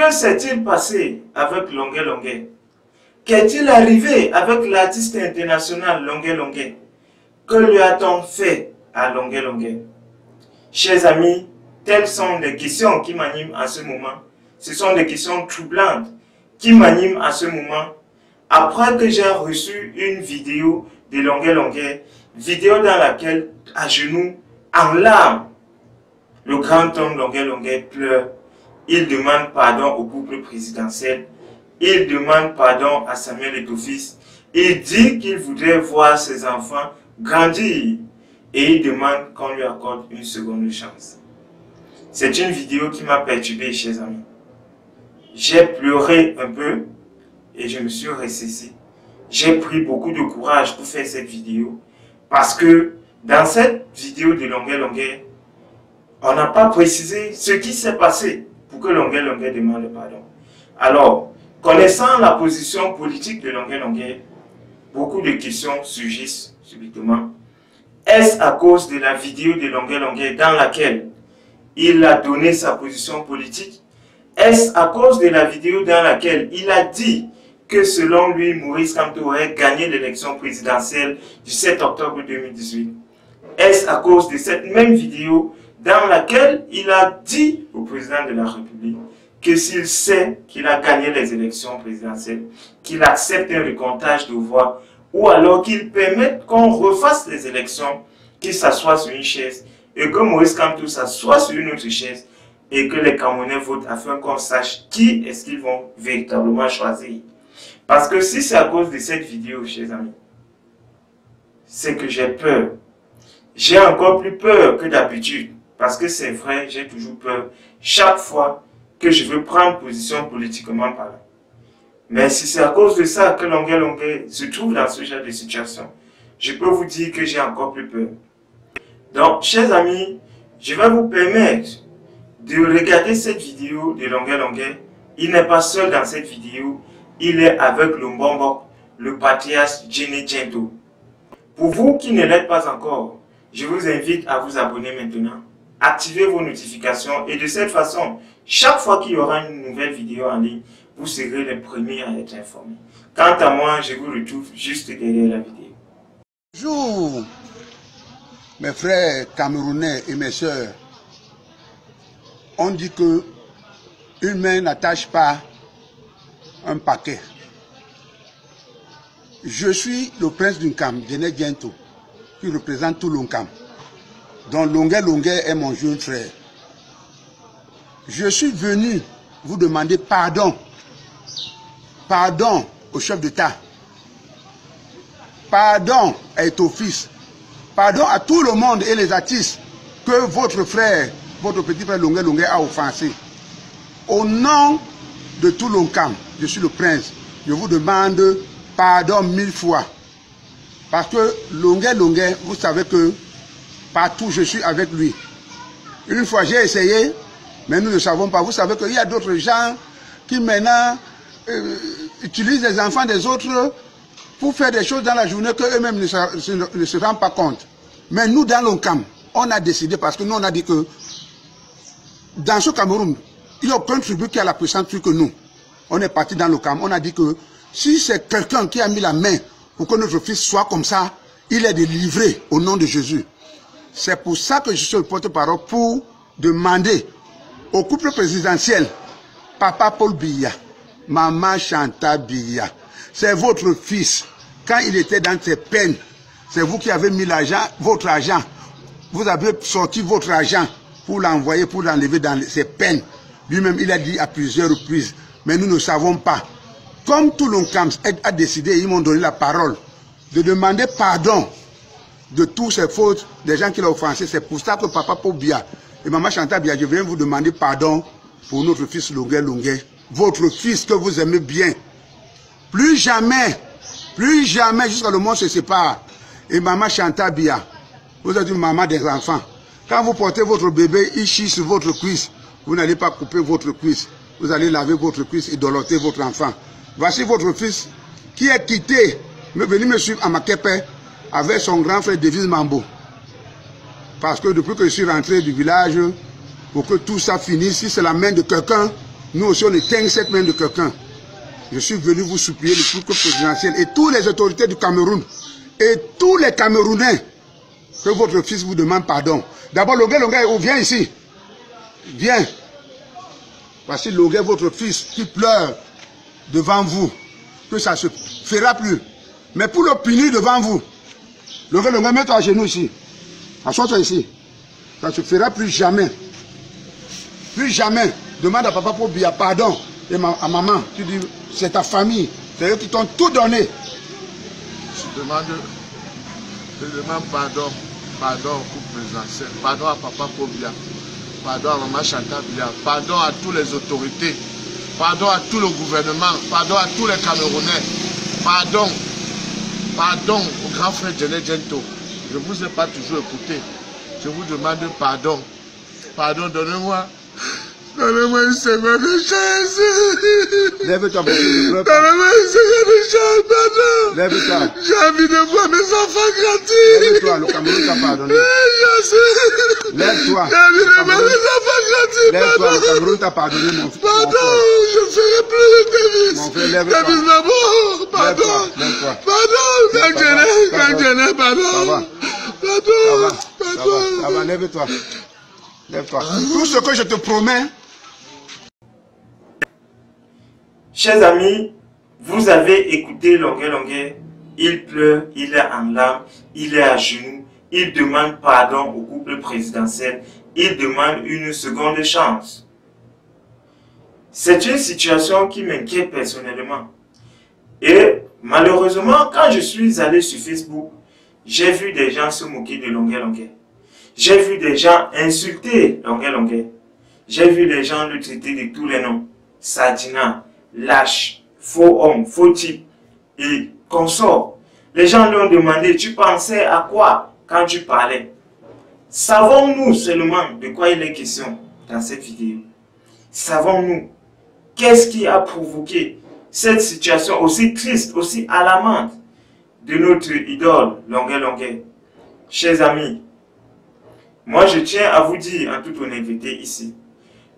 Que s'est-il passé avec Longuet Longuet? Qu'est-il arrivé avec l'artiste international Longuet Longuet? Que lui a-t-on fait à Longuet Longuet? Chers amis, telles sont les questions qui m'animent à ce moment. Ce sont des questions troublantes qui m'animent à ce moment. Après que j'ai reçu une vidéo de Longuet Longuet, vidéo dans laquelle, à genoux, en larmes, le grand homme Longuet Longuet pleure. Il demande pardon au couple présidentiel. Il demande pardon à Samuel Eto'o-Fils. Il dit qu'il voudrait voir ses enfants grandir. Et il demande qu'on lui accorde une seconde chance. C'est une vidéo qui m'a perturbé, chers amis. J'ai pleuré un peu et je me suis ressaisi. J'ai pris beaucoup de courage pour faire cette vidéo. Parce que dans cette vidéo de Longuet Longuet, on n'a pas précisé ce qui s'est passé pour que Longuet Longuet demande pardon. Alors, connaissant la position politique de Longuet Longuet, beaucoup de questions surgissent subitement. Est-ce à cause de la vidéo de Longuet Longuet dans laquelle il a donné sa position politique? Est-ce à cause de la vidéo dans laquelle il a dit que selon lui, Maurice Kamto aurait gagné l'élection présidentielle du 7 octobre 2018? Est-ce à cause de cette même vidéo dans laquelle il a dit au président de la République que s'il sait qu'il a gagné les élections présidentielles, qu'il accepte un recomptage de voix, ou alors qu'il permette qu'on refasse les élections, qu'il s'assoie sur une chaise, et que Maurice Kamto s'assoie sur une autre chaise, et que les Camerounais votent afin qu'on sache qui est-ce qu'ils vont véritablement choisir. Parce que si c'est à cause de cette vidéo, chers amis, c'est que j'ai peur. J'ai encore plus peur que d'habitude. Parce que c'est vrai, j'ai toujours peur chaque fois que je veux prendre position politiquement parlant. Mais si c'est à cause de ça que Longuet Longuet se trouve dans ce genre de situation, je peux vous dire que j'ai encore plus peur. Donc, chers amis, je vais vous permettre de regarder cette vidéo de Longuet Longuet. Il n'est pas seul dans cette vidéo, il est avec le Mbombok, le patriarche Jenny Gento. Pour vous qui ne l'êtes pas encore, je vous invite à vous abonner maintenant. Activez vos notifications et de cette façon, chaque fois qu'il y aura une nouvelle vidéo en ligne, vous serez les premiers à être informés. Quant à moi, je vous retrouve juste derrière la vidéo. Bonjour, mes frères camerounais et mes sœurs. On dit que une main n'attache pas un paquet. Je suis le prince du Nkam, Jenny Gento, qui représente tout l'Nkam, dont Longuet Longuet est mon jeune frère. Je suis venu vous demander pardon. Pardon au chef d'État. Pardon à Eto'o-Fils. Pardon à tout le monde et les artistes que votre frère, votre petit frère Longuet Longuet a offensé. Au nom de tout l'Nkam, je suis le prince. Je vous demande pardon 1000 fois. Parce que Longuet Longuet, vous savez que partout je suis avec lui. Une fois j'ai essayé, mais nous ne savons pas. Vous savez qu'il y a d'autres gens qui maintenant utilisent les enfants des autres pour faire des choses dans la journée qu'eux-mêmes ne se rendent pas compte. Mais nous, dans l'Nkam, on a décidé, parce que nous, on a dit que dans ce Cameroun, il n'y a aucun tribu qui a la puissance plus que nous. On est parti dans l'Nkam, on a dit que si c'est quelqu'un qui a mis la main pour que notre fils soit comme ça, il est délivré au nom de Jésus. C'est pour ça que je suis le porte-parole pour demander au couple présidentiel, Papa Paul Biya, Maman Chantal Biya, c'est votre fils. Quand il était dans ses peines, c'est vous qui avez mis l'argent, votre argent. Vous avez sorti votre argent pour l'envoyer, pour l'enlever dans ses peines. Lui-même, il a dit à plusieurs reprises, mais nous ne savons pas. Comme tout l'Nkam a décidé, ils m'ont donné la parole de demander pardon de toutes ces fautes des gens qui l'ont offensé. C'est pour ça que Papa Paul Biya et Maman Chantal Biya, je viens vous demander pardon pour notre fils Longuet Longuet. Votre fils que vous aimez bien. Plus jamais, jusqu'à le monde se sépare. Et Maman Chantal Biya, vous êtes une maman des enfants. Quand vous portez votre bébé, il chie sur votre cuisse. Vous n'allez pas couper votre cuisse. Vous allez laver votre cuisse et doloter votre enfant. Voici votre fils qui est quitté, venu me suivre à Makepe avec son grand frère David Mambo. Parce que depuis que je suis rentré du village, pour que tout ça finisse, si c'est la main de quelqu'un, nous aussi on éteigne cette main de quelqu'un. Je suis venu vous supplier le plus que présidentiel et toutes les autorités du Cameroun et tous les Camerounais que votre fils vous demande pardon. D'abord, Longué, viens ici. Viens. Voici Longué, votre fils, qui pleure devant vous. Que ça ne se fera plus. Mais pour le punir devant vous, Longué, mets-toi à genoux ici. Assois-toi ici. Ça ne se fera plus jamais. Plus jamais. Demande à papa pour bien pardon. Et à maman, tu dis, c'est ta famille. C'est eux qui t'ont tout donné. Je demande pardon. Pardon au couple présidentiel. Pardon à papa Pobia. Pardon à maman Chantal Bia. Pardon à toutes les autorités. Pardon à tout le gouvernement. Pardon à tous les Camerounais. Pardon. Pardon au grand frère Djené Djento. Je ne vous ai pas toujours écouté. Je vous demande pardon. Pardon, donnez-moi. Donnez-moi une seconde de chance. Lève-toi, donnez-moi une seconde de chance, pardon. Lève-toi. J'ai envie de voir mes enfants grandir. Lève-toi, le Cameroun t'a pardonné. Lève-toi. J'ai envie de voir mes enfants grandir, Lève-toi, pardon. le Cameroun t'a pardonné, mon frère. Pardon, je ne ferai plus de Davis. Mon frère, lève-toi. Davis Mabo, pardon. Lève-toi. Pardon, quand pardon. Pardon. Ça va, lève-toi. Lève-toi. Tout ce que je te promets. Chers amis, vous avez écouté Longué. Il pleure, il est en larmes, il est à genoux, il demande pardon au couple présidentiel, il demande une seconde chance. C'est une situation qui m'inquiète personnellement. Et malheureusement, quand je suis allé sur Facebook, j'ai vu des gens se moquer de Longué. J'ai vu des gens insulter Longué. J'ai vu des gens le traiter de tous les noms. Sardina, lâche, faux homme, faux type et consort. Les gens lui ont demandé, tu pensais à quoi quand tu parlais? Savons-nous seulement de quoi il est question dans cette vidéo? Savons-nous qu'est-ce qui a provoqué cette situation aussi triste, aussi alarmante de notre idole Longué? Chers amis, moi je tiens à vous dire en toute honnêteté ici,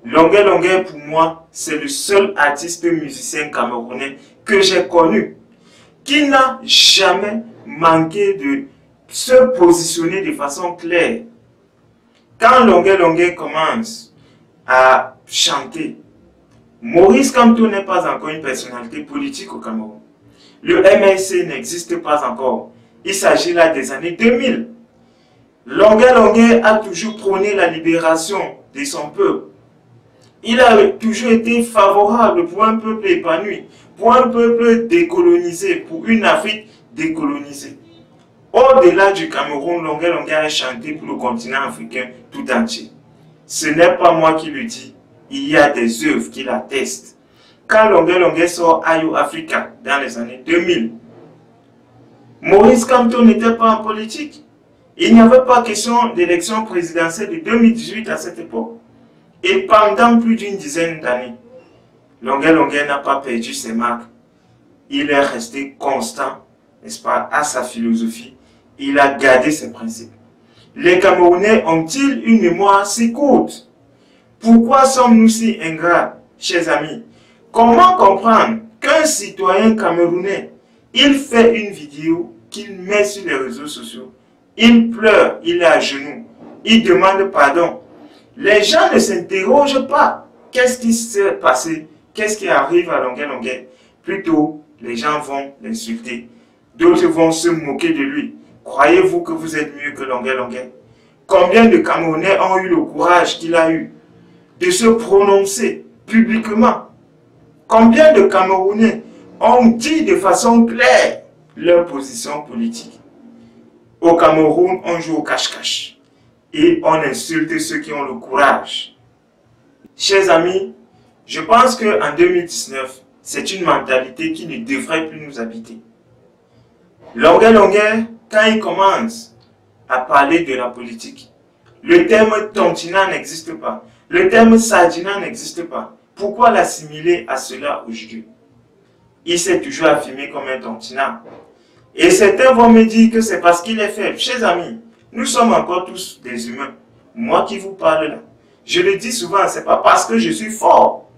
Longué pour moi, c'est le seul artiste musicien camerounais que j'ai connu qui n'a jamais manqué de se positionner de façon claire. Quand Longué commence à chanter, Maurice Kamto n'est pas encore une personnalité politique au Cameroun. Le MLC n'existe pas encore. Il s'agit là des années 2000. Longué a toujours prôné la libération de son peuple. Il a toujours été favorable pour un peuple épanoui, pour un peuple décolonisé, pour une Afrique décolonisée. Au-delà du Cameroun, Longué a chanté pour le continent africain tout entier. Ce n'est pas moi qui le dis, il y a des œuvres qui l'attestent. Quand Longué sort Ayo Africa dans les années 2000, Maurice Kamto n'était pas en politique. Il n'y avait pas question d'élection présidentielle de 2018 à cette époque. Et pendant plus d'une dizaine d'années, Longué n'a pas perdu ses marques. Il est resté constant, n'est-ce pas, à sa philosophie. Il a gardé ses principes. Les Camerounais ont-ils une mémoire si courte? Pourquoi sommes-nous si ingrats, chers amis? Comment comprendre qu'un citoyen camerounais, il fait une vidéo qu'il met sur les réseaux sociaux, il pleure, il est à genoux, il demande pardon. Les gens ne s'interrogent pas. Qu'est-ce qui s'est passé? Qu'est-ce qui arrive à Longué? Plutôt, les gens vont l'insulter. D'autres vont se moquer de lui. Croyez-vous que vous êtes mieux que Longué? Combien de Camerounais ont eu le courage qu'il a eu de se prononcer publiquement? Combien de Camerounais ont dit de façon claire leur position politique? Au Cameroun, on joue au cache-cache. Et on insulte ceux qui ont le courage. Chers amis, je pense qu'en 2019, c'est une mentalité qui ne devrait plus nous habiter. Longué, quand il commence à parler de la politique, le terme tontina n'existe pas. Le terme sardina n'existe pas. Pourquoi l'assimiler à cela aujourd'hui? Il s'est toujours affirmé comme un tontina. Et certains vont me dire que c'est parce qu'il est faible. Chers amis, nous sommes encore tous des humains. Moi qui vous parle là, je le dis souvent, ce n'est pas parce que je suis fort.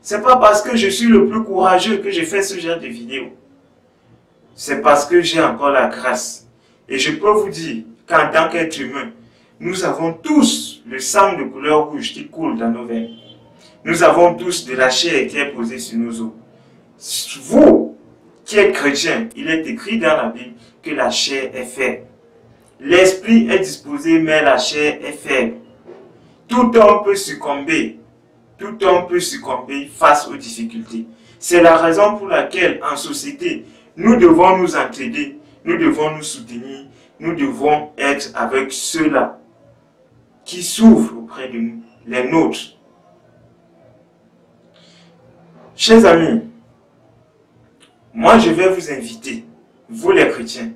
C'est pas parce que je suis le plus courageux que je fais ce genre de vidéos. C'est parce que j'ai encore la grâce. Et je peux vous dire qu'en tant qu'être humain, nous avons tous le sang de couleur rouge qui coule dans nos veines. Nous avons tous de la chair qui est posée sur nos os. Vous, qui êtes chrétien, il est écrit dans la Bible que la chair est faible. L'esprit est disposé, mais la chair est faible. Tout homme peut succomber. Tout homme peut succomber face aux difficultés. C'est la raison pour laquelle, en société, nous devons nous entraider, nous devons nous soutenir, nous devons être avec ceux-là qui souffrent auprès de nous, les nôtres. Chers amis, moi je vais vous inviter, vous les chrétiens,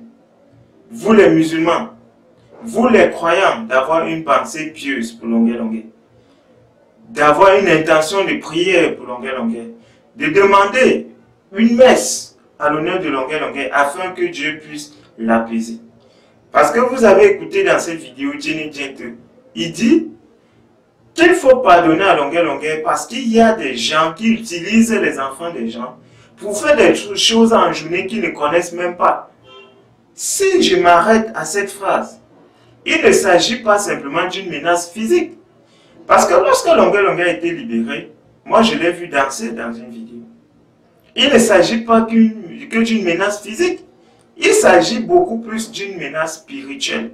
vous les musulmans, vous les croyants, d'avoir une pensée pieuse pour Longué-Longué, d'avoir une intention de prière pour Longué-Longué, de demander une messe à l'honneur de Longué-Longué afin que Dieu puisse l'apaiser. Parce que vous avez écouté dans cette vidéo Jenny Gente, il dit qu'il faut pardonner à Longué-Longué parce qu'il y a des gens qui utilisent les enfants des gens pour faire des choses en journée qu'ils ne connaissent même pas. Si je m'arrête à cette phrase, il ne s'agit pas simplement d'une menace physique. Parce que lorsque Longué-Longué a été libéré, moi je l'ai vu danser dans une vidéo. Il ne s'agit pas que d'une menace physique. Il s'agit beaucoup plus d'une menace spirituelle.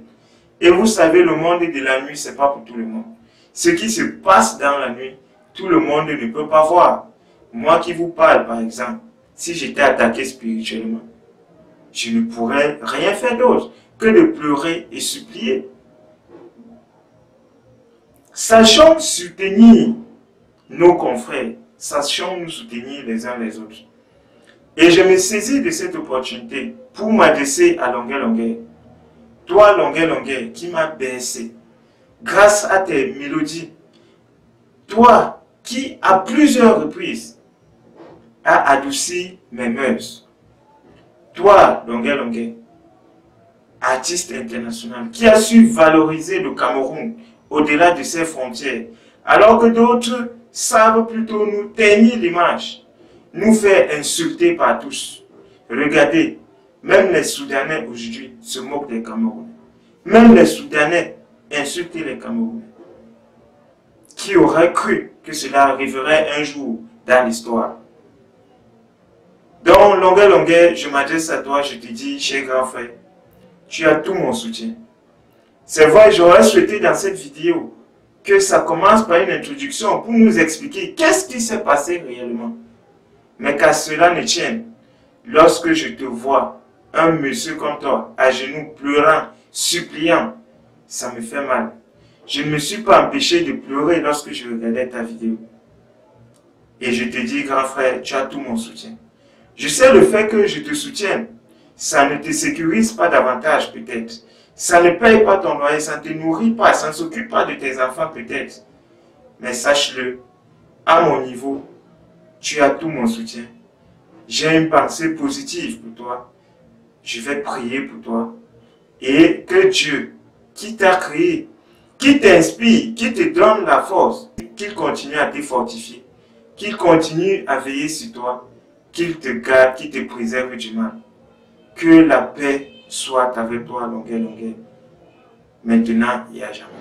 Et vous savez, le monde de la nuit, ce n'est pas pour tout le monde. Ce qui se passe dans la nuit, tout le monde ne peut pas voir. Moi qui vous parle, par exemple, si j'étais attaqué spirituellement, je ne pourrais rien faire d'autre que de pleurer et supplier. Sachons soutenir nos confrères, sachons nous soutenir les uns les autres. Et je me saisis de cette opportunité pour m'adresser à Longué-Longué. Toi, Longué-Longué, qui m'as bercé, grâce à tes mélodies. Toi, qui à plusieurs reprises a adouci mes mœurs. Toi, Longué-Longué, artiste international, qui a su valoriser le Cameroun au-delà de ses frontières, alors que d'autres savent plutôt nous ternir l'image, nous faire insulter par tous. Regardez, même les Soudanais aujourd'hui se moquent des Camerounais. Même les Soudanais insultent les Camerounais. Qui aurait cru que cela arriverait un jour dans l'histoire? Donc, Longué-Longué, je m'adresse à toi, je te dis, cher grand frère, tu as tout mon soutien. C'est vrai, j'aurais souhaité dans cette vidéo que ça commence par une introduction pour nous expliquer qu'est-ce qui s'est passé réellement. Mais qu'à cela ne tienne, lorsque je te vois, un monsieur comme toi, à genoux, pleurant, suppliant, ça me fait mal. Je ne me suis pas empêché de pleurer lorsque je regardais ta vidéo. Et je te dis, grand frère, tu as tout mon soutien. Je sais le fait que je te soutienne, ça ne te sécurise pas davantage peut-être. Ça ne paye pas ton loyer, ça ne te nourrit pas, ça ne s'occupe pas de tes enfants peut-être. Mais sache-le, à mon niveau, tu as tout mon soutien. J'ai une pensée positive pour toi. Je vais prier pour toi. Et que Dieu, qui t'a créé, qui t'inspire, qui te donne la force, qu'il continue à te fortifier, qu'il continue à veiller sur toi, qu'il te garde, qu'il te préserve du mal. Que la paix soit avec toi, Longué-Longué, maintenant et à jamais.